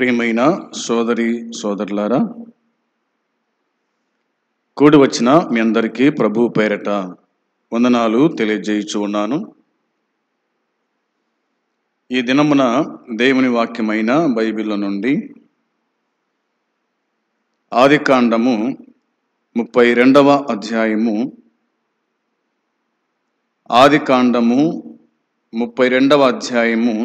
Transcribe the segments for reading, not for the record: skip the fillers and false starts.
ప్రియమైన సోదరి సోదరులారా, కూడి వచ్చిన మీ అందరికీ ప్రభు పేరట వందనాలు తెలియజేయుచు ఉన్నాను. ఈ దినమున దేవుని వాక్యమైన బైబిల్ నుండి ఆదికాండము 32వ అధ్యాయము, ఆదికాండము 32వ అధ్యాయము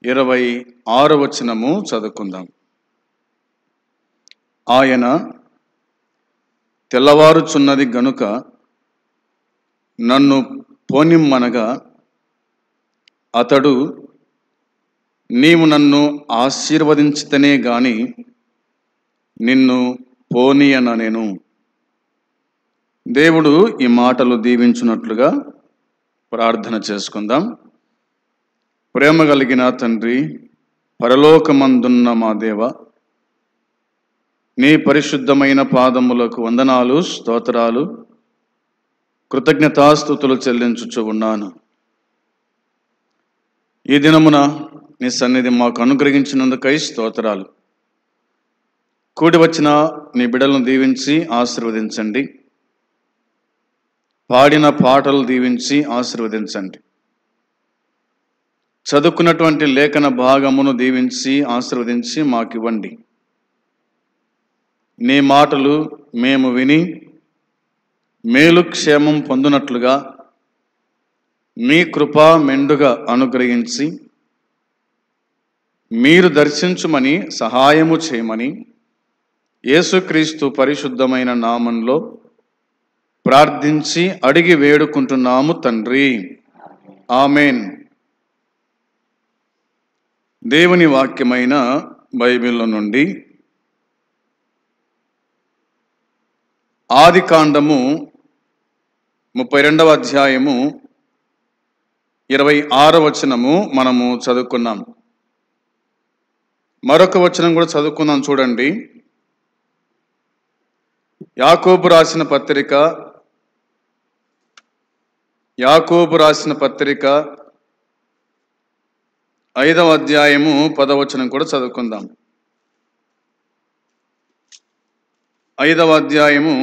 26వ వచనము చదువుకుందాం. ఆయన తెల్లవారుచున్నది గనుక నన్ను పోనిమ్మనగా అతడు, నీవు నన్ను ఆశీర్వదించితేనే గాని నిన్ను పోనీయననెను. దేవుడు ఈ మాటలు దీవించున్నట్లుగా ప్రార్థన చేసుకుందాం. ప్రేమ కలిగిన తండ్రి, పరలోకమందున్న మా దేవ, నీ పరిశుద్ధమైన పాదములకు వందనాలు, స్తోత్రాలు, కృతజ్ఞతాస్తుతులు చెల్లించుచు ఉన్నాను. ఈ దినమున నీ సన్నిధి మాకు అనుగ్రహించినందుకై స్తోత్రాలు. కూడి వచ్చిన నీ బిడ్డలను దీవించి ఆశీర్వదించండి. పాడిన పాటలు దీవించి ఆశీర్వదించండి. చదువుకున్నటువంటి లేఖన భాగమును దీవించి ఆశీర్వదించి మాకివ్వండి. నీ మాటలు మేము విని మేలు క్షేమం పొందునట్లుగా మీ కృప మెండుగా అనుగ్రహించి మీరు దర్శించుమని సహాయము చేయమని యేసుక్రీస్తు పరిశుద్ధమైన నామంలో ప్రార్థించి అడిగి వేడుకుంటున్నాము తండ్రి, ఆమెన్. దేవుని వాక్యమైన బైబిల్ నుండి ఆదికాండము 32వ అధ్యాయము 26వ వచనము మనము చదువుకున్నాం. మరొక వచనం కూడా చదువుకుందాం. చూడండి, యాకోబు రాసిన పత్రిక 5వ అధ్యాయము 10వ వచనం కూడా చదువుకుందాం. 5వ అధ్యాయము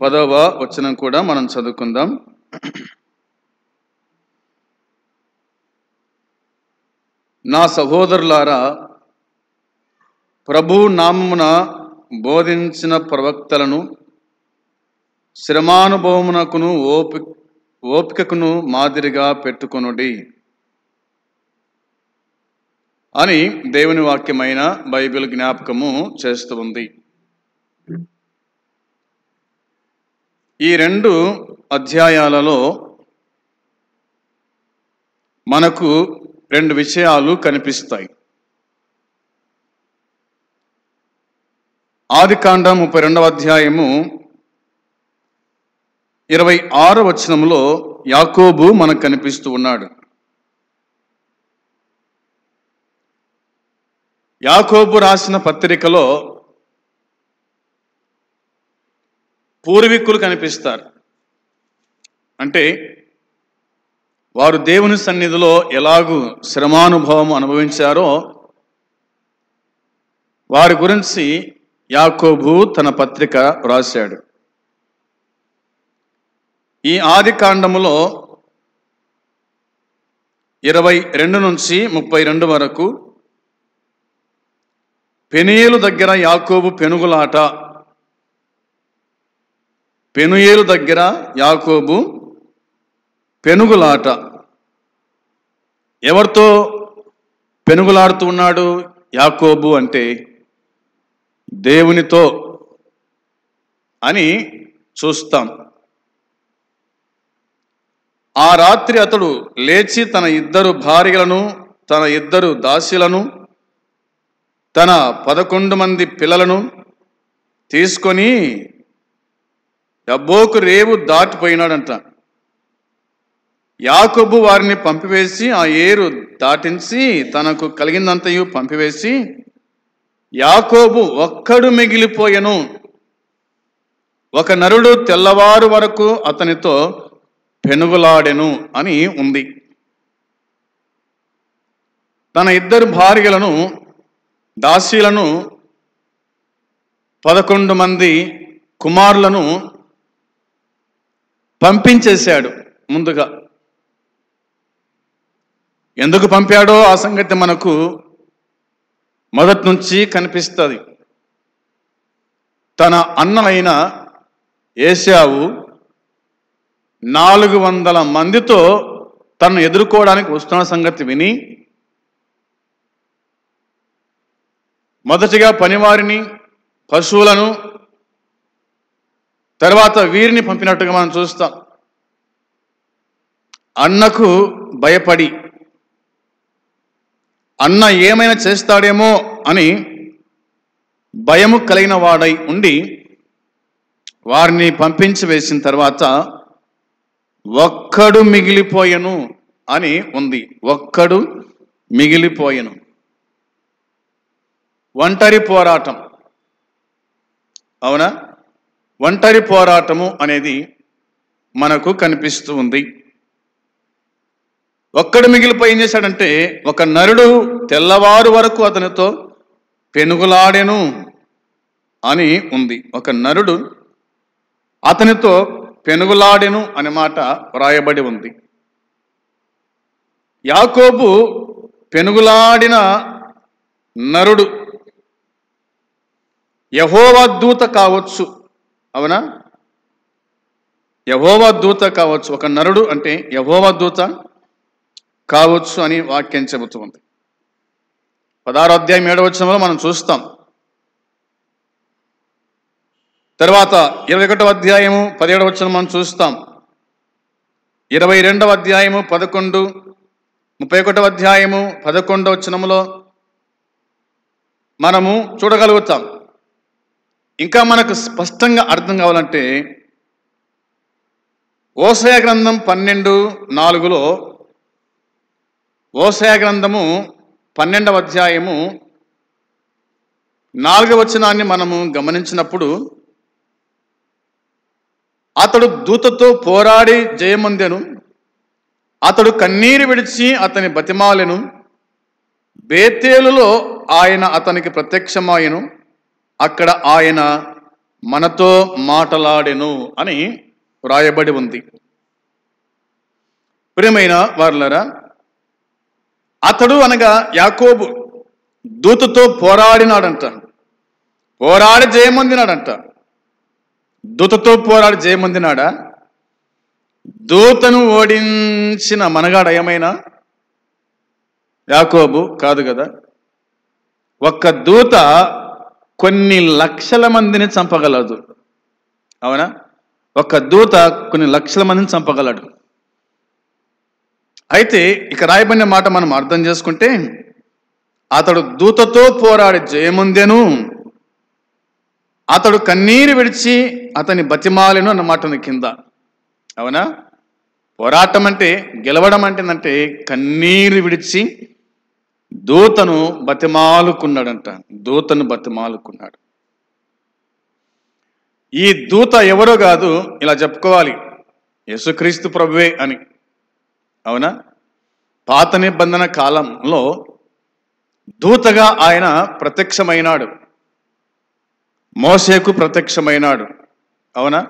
10వ వచనం కూడా మనం చదువుకుందాం. నా సహోదరులారా, ప్రభు నామమున బోధించిన ప్రవక్తలను శ్రమానుభవమునకును ఓపికకును మాదిరిగా పెట్టుకొనుడి అని దేవుని వాక్యమైన బైబిల్ జ్ఞాపకము చేస్తూ ఉంది. ఈ 2 అధ్యాయాలలో మనకు 2 విషయాలు కనిపిస్తాయి. ఆదికాండం 32వ అధ్యాయము 26వ వచనంలో యాకోబు మనకు కనిపిస్తూ ఉన్నాడు. యాకోబు రాసిన పత్రికలో పూర్వీకులు కనిపిస్తారు. అంటే వారు దేవుని సన్నిధిలో ఎలాగూ శ్రమానుభవం అనుభవించారో వారి గురించి యాకోబు తన పత్రిక రాశాడు. ఈ ఆదికాండములో 22 నుంచి 32 వరకు పెనుయేలు దగ్గర యాకోబు పెనుగులాట. ఎవరితో పెనుగులాడుతూ ఉన్నాడు యాకోబు అంటే దేవునితో అని చూస్తాం. ఆ రాత్రి అతడు లేచి తన 2 భార్యలను, తన 2 దాసీలను, తన 11 మంది పిల్లలను తీసుకొని యబ్బోకు రేవు దాటిపోయినాడంట. యాకోబు వారిని పంపివేసి ఆ ఏరు దాటించి తనకు కలిగిందంతయు పంపివేసి యాకోబు ఒక్కడు మిగిలిపోయెను. ఒక నరుడు తెల్లవారు వరకు అతనితో పెనుగులాడెను అని ఉంది. తన 2 భార్యలను దాసీలను 11 మంది కుమారులను పంపించేశాడు. ముందుగా ఎందుకు పంపాడో ఆ సంగతి మనకు మొదటి నుంచి కనిపిస్తుంది. తన అన్నలైన ఏశావు 400 మందితో తనను ఎదుర్కోవడానికి వస్తున్న సంగతి విని మొదటిగా పనివారిని, పశువులను, తర్వాత వీరిని పంపినట్టుగా మనం చూస్తాం. అన్నకు భయపడి అన్న ఏమైనా చేస్తాడేమో అని భయము కలిగిన వాడై ఉండి వారిని పంపించి వేసిన తర్వాత ఒక్కడు మిగిలిపోయెను అని ఉంది. ఒక్కడు మిగిలిపోయెను. ఒంటరి పోరాటం. అవునా? ఒంటరి పోరాటము అనేది మనకు కనిపిస్తూ ఉంది. ఒక్కడు మిగిలిపోయి ఏం చేశాడంటే, ఒక నరుడు తెల్లవారు వరకు అతనితో పెనుగులాడెను అని ఉంది. ఒక నరుడు అతనితో పెనుగులాడెను అనే మాట వ్రాయబడి ఉంది. యాకోబు పెనుగులాడిన నరుడు యెహోవా దూత కావచ్చు. అవునా? యెహోవా దూత కావచ్చు. ఒక నరుడు అంటే యెహోవా దూత కావచ్చు అని వాక్యం చెబుతుంది. 16వ అధ్యాయం 7వ వచనంలో మనం చూస్తాం. తర్వాత 21వ అధ్యాయము 17వ వచనం మనం చూస్తాం. 22వ అధ్యాయము 11, 31వ అధ్యాయము 11వ వచనములో మనము చూడగలుగుతాం. ఇంకా మనకు స్పష్టంగా అర్థం కావాలంటే ఓషయ గ్రంథం 12:4లో, ఓషయ గ్రంథము 12వ అధ్యాయము 4వ వచనాన్ని మనము గమనించినప్పుడు, అతడు దూతతో పోరాడి జయమొందెను, అతడు కన్నీరు విడిచి అతని బతిమాలెను, బేతేలులో ఆయన అతనికి ప్రత్యక్షమాయెను, అక్కడ ఆయన మనతో మాటలాడెను అని వ్రాయబడి ఉంది. ప్రియమైన వారులారా, అతడు అనగా యాకోబు దూతతో పోరాడినాడంట, పోరాడి జయమొందినాడంట. దూతతో పోరాడి జయమొందినాడా? దూతను ఓడించిన మనగాడు ఏమైనా యాకోబు కాదు కదా. ఒక్క దూత కొన్ని లక్షల మందిని చంపగలదు. అవునా? ఒక దూత కొన్ని లక్షల మందిని చంపగలడు. అయితే ఇక రాయబడిన మాట మనం అర్థం చేసుకుంటే, అతడు దూతతో పోరాడి జయముందెను, అతడు కన్నీరు విడిచి అతని బతిమాలెను అన్నమాట ఉంది కింద. అవునా? పోరాటం అంటే, గెలవడం అంటే కన్నీరు విడిచి దూతను బతిమాలుకున్నాడంట. దూతను బతిమాలుకున్నాడు. ఈ దూత ఎవరో కాదు, ఇలా చెప్పుకోవాలి, యేసుక్రీస్తు ప్రభువే అని. అవునా? పాత నిబంధన కాలంలో దూతగా ఆయన ప్రత్యక్షమైనాడు, మోషేకు ప్రత్యక్షమైనాడు. అవునా?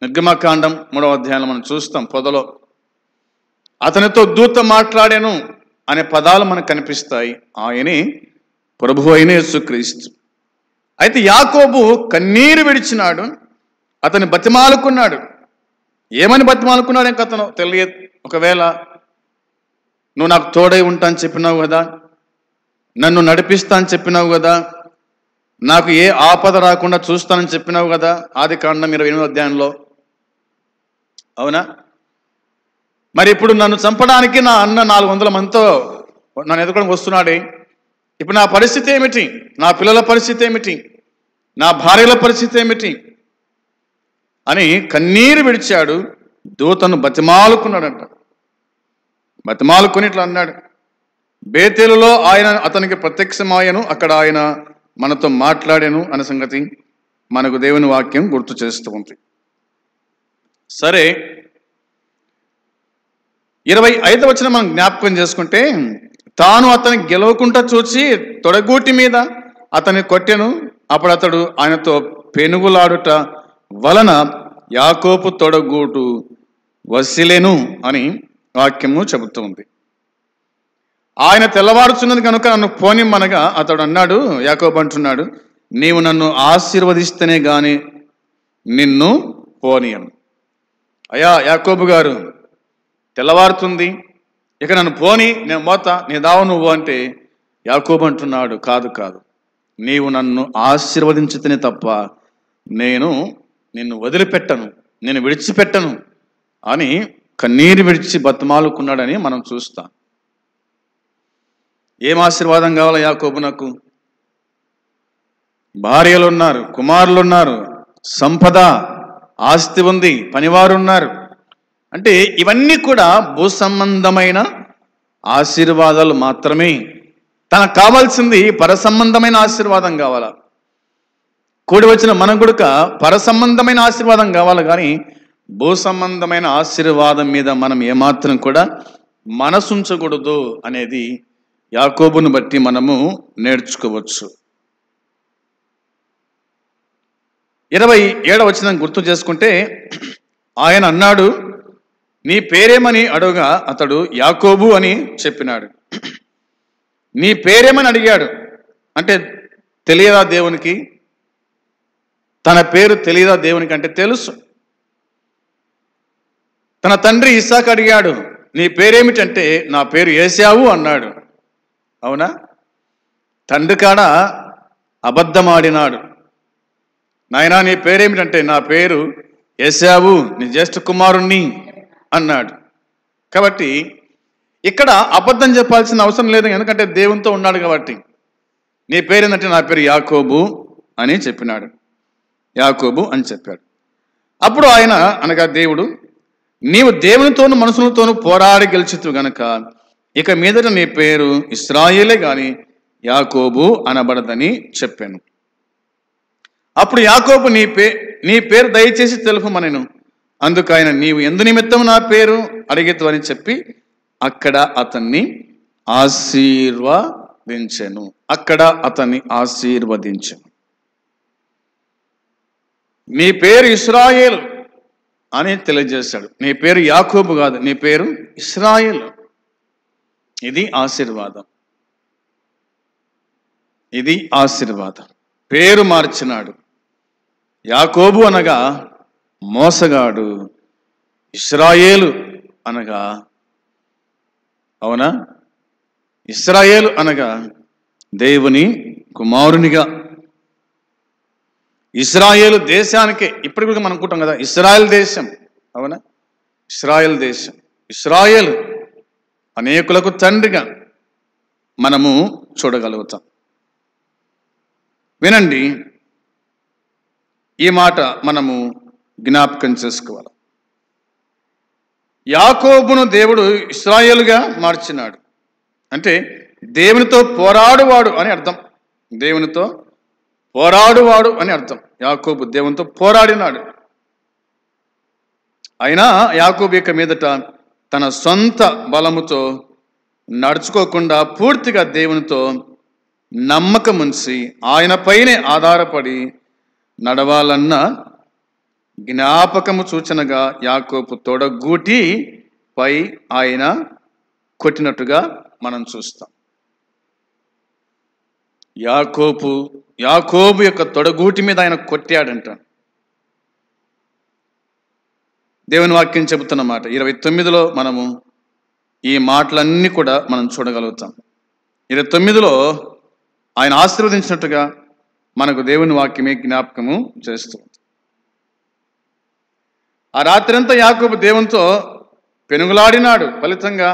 నిర్గమకాండం 3వ అధ్యాయంలో మనం చూస్తాం. పొదలో అతనితో దూత మాట్లాడాను అనే పదాలు మనకు కనిపిస్తాయి. ఆయనే ప్రభువు అయిన యేసుక్రీస్తు. అయితే యాకోబు కన్నీరు విడిచినాడు, అతని బతిమాలుకున్నాడు. ఏమని బతిమాలుకున్నాడు ఇంకా అతను తెలియదు. ఒకవేళ నువ్వు నాకు తోడై ఉంటా అని చెప్పినావు కదా, నన్ను నడిపిస్తా అని చెప్పినావు కదా, నాకు ఏ ఆపద రాకుండా చూస్తానని చెప్పినావు కదా, ఆదికాండం 28వ అధ్యాయంలో. అవునా? మరి ఇప్పుడు నన్ను చంపడానికి నా అన్న 400 మందితో నన్ను ఎదుర్కోవడానికి వస్తున్నాడే, ఇప్పుడు నా పరిస్థితి ఏమిటి? నా పిల్లల పరిస్థితి ఏమిటి? నా భార్యల పరిస్థితి ఏమిటి అని కన్నీరు విడిచాడు. దూతను బతిమాలుకున్నాడంట. బతిమాలుకుని ఇట్లా అన్నాడు, బేతేలులో ఆయన అతనికి ప్రత్యక్షమాయను, అక్కడ ఆయన మనతో మాట్లాడాను అనే సంగతి మనకు దేవుని వాక్యం గుర్తు చేస్తూ ఉంది. సరే, 25వ వచనం మనం జ్ఞాపకం చేసుకుంటే, తాను అతని గెలవకుండా చూచి తొడగూటి మీద అతని కొట్టెను. అప్పుడు అతడు ఆయనతో పెనుగులాడుట వలన యాకోబు తొడగూటు వసిలెను అని వాక్యము చెబుతుంది. ఆయన తెల్లవారుచున్నది కనుక నన్ను పోనిమ్మనగా అతడు అన్నాడు, యాకోబు అంటున్నాడు, నీవు నన్ను ఆశీర్వదిస్తేనే గాని నిన్ను పోనీయను. అయ్యా యాకోబు గారు, తెల్లవారుతుంది, ఇక నన్ను పోని, నేను పోతా, నీ దావ నువ్వు అంటే యాకోబు అంటున్నాడు, కాదు కాదు, నీవు నన్ను ఆశీర్వదించితేనే తప్ప నేను నిన్ను వదిలిపెట్టను, నేను విడిచిపెట్టను అని కన్నీరు విడిచి బతిమాలుకున్నాడని మనం చూస్తాం. ఏం ఆశీర్వాదం కావాలా యాకోబు? నాకు భార్యలు ఉన్నారు, కుమారులు ఉన్నారు, సంపద, ఆస్తి ఉంది, పనివారు ఉన్నారు. అంటే ఇవన్నీ కూడా భూ సంబంధమైన ఆశీర్వాదాలు మాత్రమే. తనకు కావాల్సింది పరసంబంధమైన ఆశీర్వాదం కావాలా. కూడి వచ్చిన మనం కూడా పరసంబంధమైన ఆశీర్వాదం కావాలి, కానీ భూ సంబంధమైన ఆశీర్వాదం మీద మనం ఏమాత్రం కూడా మనసుంచకూడదు అనేది యాకోబును బట్టి మనము నేర్చుకోవచ్చు. 27వ వచనం గుర్తు చేసుకుంటే, ఆయన అన్నాడు, నీ పేరేమని అడుగా అతడు యాకోబు అని చెప్పినాడు. నీ పేరేమని అడిగాడు అంటే తెలియదా దేవునికి? తన పేరు తెలియదా దేవునికి అంటే తెలుసు. తన తండ్రి ఇస్సాకు అడిగాడు, నీ పేరేమిటంటే నా పేరు ఏశావు అన్నాడు. అవునా? తండ్రి కాడ అబద్ధమాడినాడు. నాయనా నీ పేరేమిటంటే నా పేరు ఏశావు, నీ జ్యేష్ఠ కుమారుణ్ణి అన్నాడు. కాబట్టి ఇక్కడ అబద్ధం చెప్పాల్సిన అవసరం లేదు, ఎందుకంటే దేవునితో ఉన్నాడు కాబట్టి. నీ పేరేంటంటే నా పేరు యాకోబు అని చెప్పినాడు. యాకోబు అని చెప్పాడు. అప్పుడు ఆయన అనగా దేవుడు, నీవు దేవునితోనూ మనుషులతోనూ పోరాడి గెలిచితు గనక ఇక మీదట నీ పేరు ఇశ్రాయేలే గాని యాకోబు అనబడదని చెప్పాను. అప్పుడు యాకోబు నీ పేరు దయచేసి తెలుపమనెను. అందుకు ఆయన, నీవు ఎందు నిమిత్తం నా పేరు అడిగేతు అని చెప్పి అక్కడ అతన్ని ఆశీర్వదించెను. నీ పేరు ఇశ్రాయేలు అని తెలియజేశాడు. నీ పేరు యాకోబు కాదు, నీ పేరు ఇశ్రాయేలు. ఇది ఆశీర్వాదం. పేరు మార్చినాడు. యాకోబు అనగా మోసగాడు, ఇశ్రాయేలు అనగా, అవునా, ఇశ్రాయేలు అనగా దేవుని కుమారునిగా. ఇశ్రాయేలు దేశానికే, ఇప్పటికి మనం అనుకుంటాం కదా ఇశ్రాయేల్ దేశం, అవునా, ఇశ్రాయేల్ దేశం, ఇశ్రాయేలు అనేకులకు తండ్రిగా మనము చూడగలుగుతాం. వినండి, ఈ మాట మనము జ్ఞాపకం చేసుకోవాలి. యాకోబును దేవుడు ఇశ్రాయేలుగా మార్చినాడు అంటే దేవునితో పోరాడువాడు అని అర్థం. దేవునితో పోరాడువాడు అని అర్థం. యాకోబు దేవునితో పోరాడినాడు. అయినా యాకోబు ఇక మీదట తన సొంత బలముతో నడుచుకోకుండా పూర్తిగా దేవునితో నమ్మకం ఉంచి ఆయన పైనే ఆధారపడి నడవాలన్న జ్ఞాపకము సూచనగా యాకోబు తొడగూటి పై ఆయన కొట్టినట్టుగా మనం చూస్తాం. యాకోబు యొక్క తొడగూటి మీద ఆయన కొట్టాడంట. దేవుని వాక్యం చెబుతున్నమాట 29లో మనము ఈ మాటలన్నీ కూడా మనం చూడగలుగుతాం. 29లో ఆయన ఆశీర్వదించినట్టుగా మనకు దేవుని వాక్యమే జ్ఞాపకము చేస్తుంది. ఆ రాత్రంతా యాకోబు దేవునితో పెనుగులాడినాడు. ఫలితంగా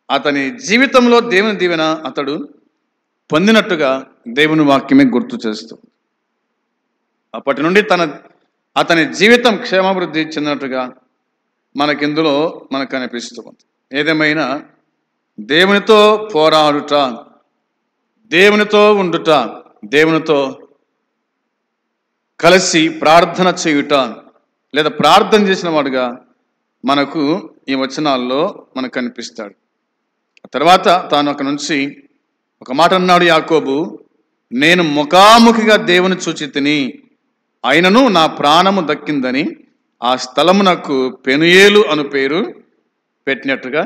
అతని జీవితంలో దేవుని దీవెన అతడు పొందినట్టుగా దేవుని వాక్యమే గుర్తు చేస్తుంది. అప్పటి నుండి అతని జీవితం క్షేమాభివృద్ధి చెందినట్టుగా మనకిందులో మనకు అనిపిస్తుంది. ఏదేమైనా దేవునితో పోరాడుట, దేవునితో ఉండుట, దేవునితో కలిసి ప్రార్థన చేయుట లేదా ప్రార్థన చేసిన వాడుగా మనకు ఈ వచనాల్లో మనకు కనిపిస్తాడు. తర్వాత తాను అక్కడ నుంచి ఒక మాట అన్నాడు యాకోబు, నేను ముఖాముఖిగా దేవుని చూచి తిని, అయినను నా ప్రాణము దక్కిందని ఆ స్థలమునకు పెనుయేలు అను పేరు పెట్టినట్టుగా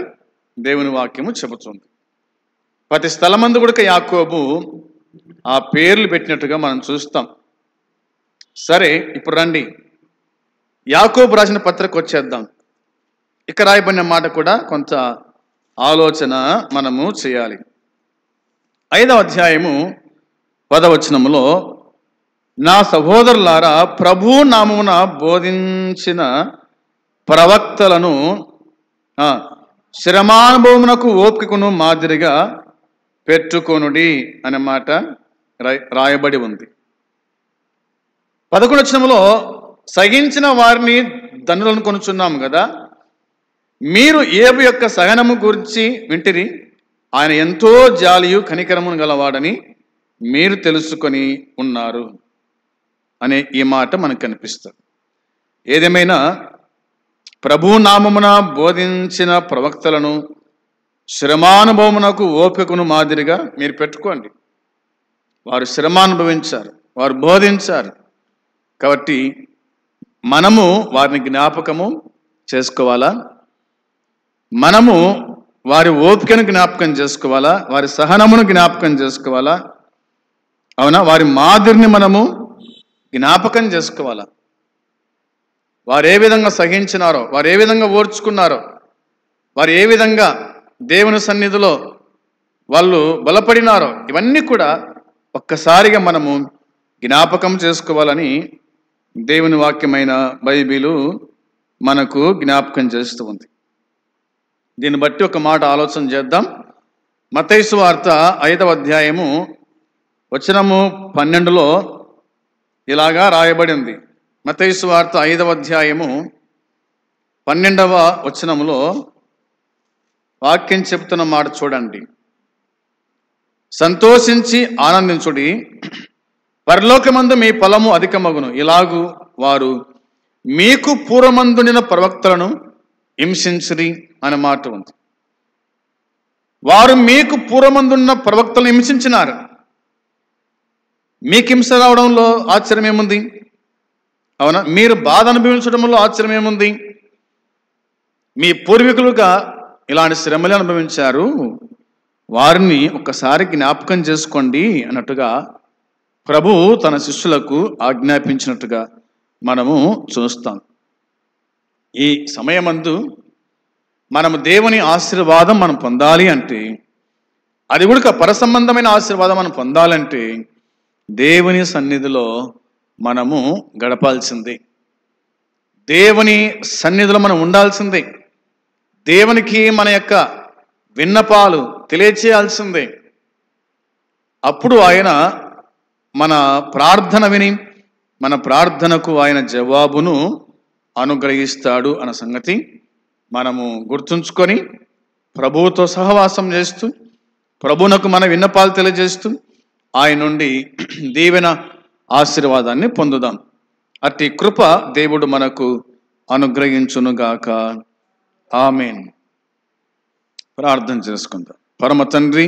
దేవుని వాక్యము చెబుతుంది. ప్రతి స్థలమందు కూడా యాకోబు ఆ పేర్లు పెట్టినట్టుగా మనం చూస్తాం. సరే, ఇప్పుడు రండి యాకోబు రాసిన పత్రిక వచ్చేద్దాం. ఇక్కడ రాయబడిన మాట కూడా కొంత ఆలోచన మనము చేయాలి. 5వ అధ్యాయము 10వ వచనములో, నా సహోదరులారా, ప్రభు నామమున బోధించిన ప్రవక్తలను శ్రమానుభవమునకు ఓపికను మాదిరిగా పెట్టుకొనుడి అనే మాట రాయబడి ఉంది. 11వ వచనములో, సహించిన వారిని ధనులను కొనుచున్నాము కదా, మీరు ఏబు యొక్క సహనము గురించి వింటిరి, ఆయన ఎంతో జాలియు కనికరమును గలవాడని మీరు తెలుసుకొని ఉన్నారు అనే ఈ మాట మనకు కనిపిస్తుంది. ఏదేమైనా ప్రభు నామమున బోధించిన ప్రవక్తలను శ్రమానుభవమునకు ఓపికను మాదిరిగా మీరు పెట్టుకోండి. వారు శ్రమానుభవించారు, వారు బోధించారు. కాబట్టి మనము వారిని జ్ఞాపకము చేసుకోవాలా? మనము వారి ఓపికను జ్ఞాపకం చేసుకోవాలా? వారి సహనమును జ్ఞాపకం చేసుకోవాలా? అవునా? వారి మాదిరిని మనము జ్ఞాపకం చేసుకోవాలా? వారు ఏ విధంగా సహించినారో, వారు ఏ విధంగా ఓర్చుకున్నారో, వారు ఏ విధంగా దేవుని సన్నిధిలో వాళ్ళు బలపడినారో, ఇవన్నీ కూడా ఒక్కసారిగా మనము జ్ఞాపకం చేసుకోవాలని దేవుని వాక్యమైన బైబిలు మనకు జ్ఞాపకం చేస్తూ ఉంది. దీన్ని బట్టి ఒక మాట ఆలోచన చేద్దాం. మత్తయి సువార్త 5వ అధ్యాయము వచనము 12లో ఇలాగా రాయబడింది. మత్తయి సువార్త 5వ అధ్యాయము 12వ వచనములో వాక్యం చెబుతున్న మాట చూడండి. సంతోషించి ఆనందించుడి, పరలోకమందు మీ ఫలము అధికమగును. ఇలాగు వారు మీకు పూర్వమందుండిన ప్రవక్తలను హింసించిరి అనే మాట ఉంది. వారు మీకు పూర్వమందున్న ప్రవక్తలను హింసించినారు. మీకు హింస రావడంలో ఆశ్చర్యం ఏముంది? అవునా? మీరు బాధ అనుభవించడంలో ఆశ్చర్యం ఏముంది? మీ పూర్వీకులుగా ఇలాంటి శ్రమలు అనుభవించారు, వారిని ఒక్కసారి జ్ఞాపకం చేసుకోండి అన్నట్టుగా ప్రభువు తన శిష్యులకు ఆజ్ఞాపించినట్టుగా మనము చూస్తాం. ఈ సమయమందు మనము దేవుని ఆశీర్వాదం మనం పొందాలి అంటే, అది కూడా పరసంబంధమైన ఆశీర్వాదం మనం పొందాలంటే దేవుని సన్నిధిలో మనము గడపాల్సిందే. దేవుని సన్నిధిలో మనం ఉండాల్సిందే. దేవునికి మన యొక్క విన్నపాలు తెలియచేయాల్సిందే. అప్పుడు ఆయన మన ప్రార్థన విని మన ప్రార్థనకు ఆయన జవాబును అనుగ్రహిస్తాడు అన్న సంగతి మనము గుర్తుంచుకొని ప్రభువుతో సహవాసం చేస్తూ ప్రభువునకు మన విన్నపాలు తెలియజేస్తూ ఆయన నుండి దీవెన ఆశీర్వాదాన్ని పొందుదాం. అట్టి కృప దేవుడు మనకు అనుగ్రహించునుగాక. ఆమేన్. ప్రార్థన చేసుకుందాం. పరమ తండ్రి,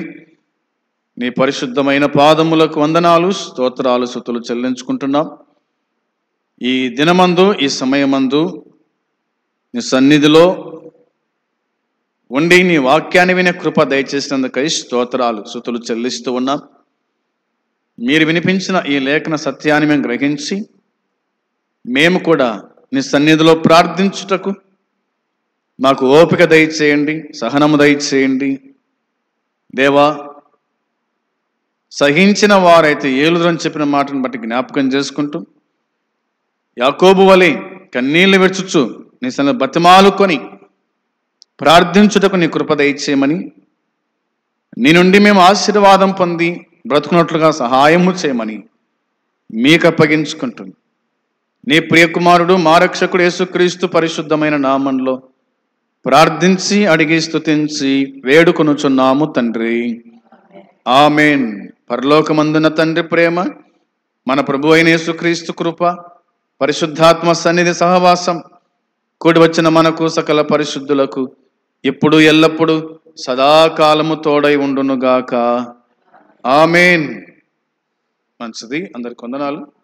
నీ పరిశుద్ధమైన పాదములకు వందనాలు, స్తోత్రాలు, స్తుతులు చెల్లించుకుంటున్నాం. ఈ దినమందు, ఈ సమయమందు నీ సన్నిధిలో ఉండి నీ వాక్యాన్ని వినే కృప దయచేసినందుకై స్తోత్రాలు, స్తుతులు చెల్లిస్తూ ఉన్నాం. మీరు వినిపించిన ఈ లేఖన సత్యాన్ని మేము గ్రహించి మేము కూడా నీ సన్నిధిలో ప్రార్థించుటకు మాకు ఓపిక దయచేయండి, సహనము దయచేయండి. దేవా, సహించిన వారైతే ఏలుదురని చెప్పిన మాటను బట్టి జ్ఞాపకం చేసుకుంటూ యాకోబు వలె కన్నీళ్లు విడుచుచు నీ సన్నిధిలో బతిమాలుకొని ప్రార్థించుటకు నీ కృప దయచేయమని, నీ నుండి మేము ఆశీర్వాదం పొంది బ్రతుకున్నట్లుగా సహాయము చేయమని మీకు అప్పగించుకుంటుంది. నీ ప్రియకుమారుడు మా రక్షకుడు యేసుక్రీస్తు పరిశుద్ధమైన నామంలో ప్రార్థించి అడిగి స్తుతించి వేడుకొనుచున్నాము తండ్రి. ఆమేన్. పరలోకమందున తండ్రి ప్రేమ, మన ప్రభు అయిన యేసుక్రీస్తు కృప, పరిశుద్ధాత్మ సన్నిధి సహవాసం కూడి వచ్చిన మనకు సకల పరిశుద్ధులకు ఇప్పుడు ఎల్లప్పుడూ సదాకాలము తోడై ఉండునుగాక. ఆమేన్. మంచిది, అందరికి వందనాలు.